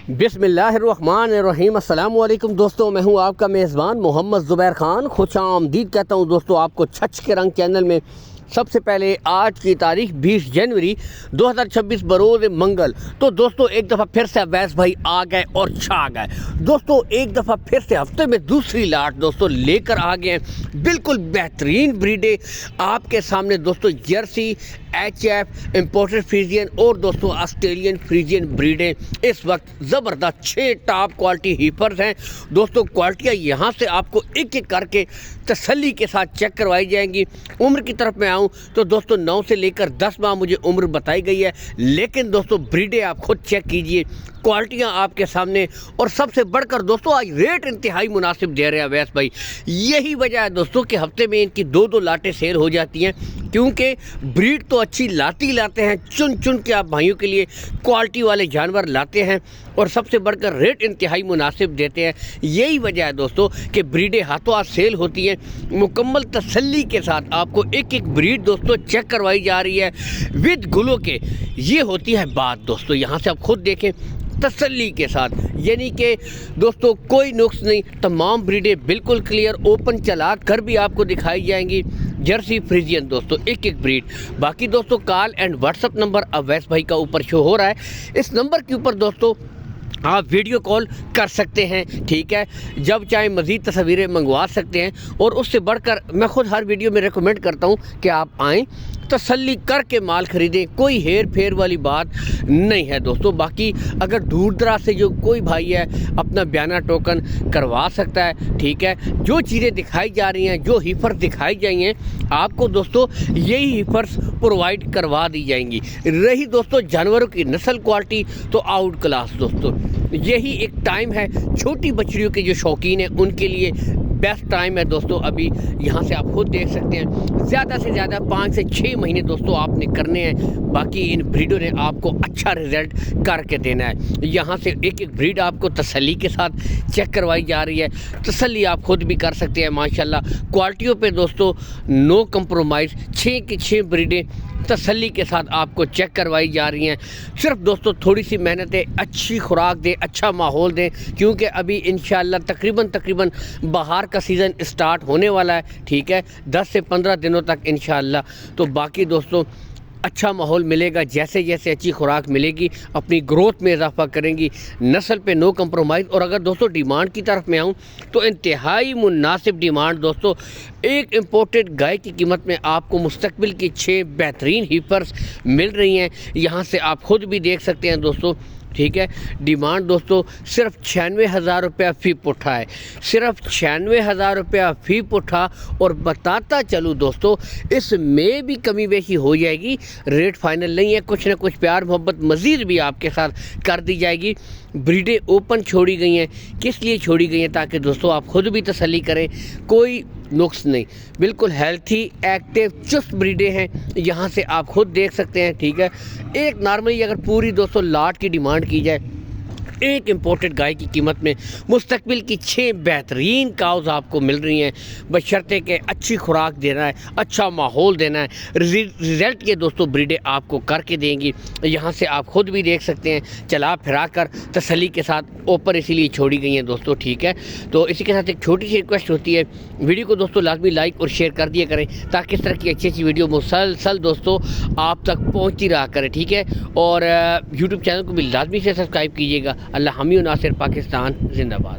बिस्मिल्लाहिर्रहमानिर्रहीम। अस्सलाम वालेकुम दोस्तों, मैं हूं आपका मेज़बान मोहम्मद ज़ुबैर ख़ान। खुशामदीद कहता हूं दोस्तों आपको छच के रंग चैनल में। सबसे पहले आज की तारीख 20 जनवरी 2026 बरोज़ मंगल। तो दोस्तों एक दफ़ा फिर से अवैस भाई आ गए और छा गए। दोस्तों एक दफ़ा फिर से हफ्ते में दूसरी लाट दोस्तों लेकर आ गए हैं। बिल्कुल बेहतरीन ब्रीडें आपके सामने दोस्तों, जर्सी, HF, इम्पोर्टेड फ्रीजियन और दोस्तों ऑस्ट्रेलियन फ्रीजियन ब्रीडें इस वक्त ज़बरदस्त 6 टॉप क्वालिटी हीपर्स हैं। दोस्तों क्वालिटियाँ यहाँ से आपको एक एक करके तसल्ली के साथ चेक करवाई जाएंगी। उम्र की तरफ मैं आऊँ तो दोस्तों 9 से लेकर 10 माह मुझे उम्र बताई गई है, लेकिन दोस्तों ब्रीडें आप खुद चेक कीजिए, क्वालिटियाँ आपके सामने। और सबसे बढ़कर दोस्तों आज रेट इंतहाई मुनासिब दे रहे हैं अवैस भाई। यही वजह है दोस्तों कि हफ्ते में इनकी 2-2 लाटें सेल हो जाती हैं, क्योंकि ब्रीड तो अच्छी लाते हैं, चुन चुन के आप भाइयों के लिए क्वालिटी वाले जानवर लाते हैं और सबसे बढ़कर रेट इंतहाई मुनासिब देते हैं। यही वजह है दोस्तों कि ब्रीडें हाथों हाथ सेल होती हैं। मुकम्मल तसल्ली के साथ आपको एक एक ब्रीड दोस्तों चेक करवाई जा रही है विद गुलों के। ये होती है बात दोस्तों, यहाँ से आप खुद देखें तसल्ली के साथ, यानी कि दोस्तों कोई नुक्स नहीं। तमाम ब्रीडें बिल्कुल क्लियर ओपन चला कर भी आपको दिखाई जाएंगी। जर्सी फ्रीजियन दोस्तों एक एक ब्रीड। बाकी दोस्तों call and WhatsApp number Awais भाई का ऊपर शो हो रहा है। इस नंबर के ऊपर दोस्तों आप वीडियो कॉल कर सकते हैं, ठीक है। जब चाहे मज़ीद तस्वीरें मंगवा सकते हैं। और उससे बढ़कर मैं खुद हर वीडियो में रिकमेंड करता हूं कि आप आएँ, तसल्ली करके माल ख़रीदें, कोई हेर फेर वाली बात नहीं है दोस्तों। बाकी अगर दूर दराज से जो कोई भाई है अपना बयाना टोकन करवा सकता है, ठीक है। जो चीज़ें दिखाई जा रही हैं, जो हीफर्स दिखाई जाएंगे आपको दोस्तों यही हीफर्स प्रोवाइड करवा दी जाएंगी। रही दोस्तों जानवरों की नस्ल क्वालिटी तो आउट क्लास दोस्तों। यही एक टाइम है छोटी बछड़ियों के जो शौकीन हैं उनके लिए बेस्ट टाइम है दोस्तों। अभी यहाँ से आप खुद देख सकते हैं, ज़्यादा से ज़्यादा 5 से 6 महीने दोस्तों आपने करने हैं। बाकी इन ब्रीडों ने आपको अच्छा रिजल्ट करके देना है। यहाँ से एक एक ब्रीड आपको तसल्ली के साथ चेक करवाई जा रही है। तसल्ली आप खुद भी कर सकते हैं माशाल्लाह। क्वालिटियों पे दोस्तों नो कंप्रोमाइज़, 6 की 6 ब्रीडें तसल्ली के साथ आपको चेक करवाई जा रही हैं। सिर्फ दोस्तों थोड़ी सी मेहनत है, अच्छी खुराक दें, अच्छा माहौल दें, क्योंकि अभी इंशाल्लाह तकरीबन बाहर का सीज़न स्टार्ट होने वाला है, ठीक है। 10 से 15 दिनों तक इंशाल्लाह। तो बाकी दोस्तों अच्छा माहौल मिलेगा, जैसे जैसे अच्छी खुराक मिलेगी अपनी ग्रोथ में इजाफा करेंगी। नस्ल पे नो कंप्रोमाइज़। और अगर दोस्तों डिमांड की तरफ मैं आऊँ तो इंतहाई मुनासिब डिमांड दोस्तों। एक इम्पोर्टेड गाय की कीमत में आपको मुस्तकबिल की 6 बेहतरीन हीपर्स मिल रही हैं। यहाँ से आप खुद भी देख सकते हैं दोस्तों, ठीक है। डिमांड दोस्तों सिर्फ 96,000 रुपया फ़ी पुट्ठा है, सिर्फ 96,000 रुपया फ़ी पुट्ठा। और बताता चलूँ दोस्तों इसमें भी कमी बेशी हो जाएगी, रेट फाइनल नहीं है। कुछ ना कुछ प्यार मोहब्बत मज़ीद भी आपके साथ कर दी जाएगी। ब्रीडें ओपन छोड़ी गई हैं, किस लिए छोड़ी गई हैं? ताकि दोस्तों आप खुद भी तसल्ली करें, कोई नुक्स नहीं, बिल्कुल हेल्थी एक्टिव चुस्त ब्रीडें हैं। यहाँ से आप खुद देख सकते हैं, ठीक है। एक नॉर्मली अगर पूरी दोस्तों लाट की डिमांड की जाए, एक इम्पोर्टेड गाय की कीमत में मुस्तकबिल की 6 बेहतरीन काउज आपको मिल रही हैं, बशर्ते के अच्छी खुराक देना है, अच्छा माहौल देना है। रिज़ल्ट ये दोस्तों ब्रीडें आपको करके देंगी। यहाँ से आप खुद भी देख सकते हैं, चला फिरा कर तसल्ली के साथ ओपन इसीलिए छोड़ी गई हैं दोस्तों, ठीक है। तो इसी के साथ एक छोटी सी रिक्वेस्ट होती है, वीडियो को दोस्तों लाजमी लाइक और शेयर कर दिया करें, ताकि इस तरह की अच्छी अच्छी वीडियो मुसलसल दोस्तों आप तक पहुँचती रहा करें, ठीक है। और यूट्यूब चैनल को भी लाजमी से सब्सक्राइब कीजिएगा। अल्लाह हामी नासिर, पाकिस्तान जिंदाबाद।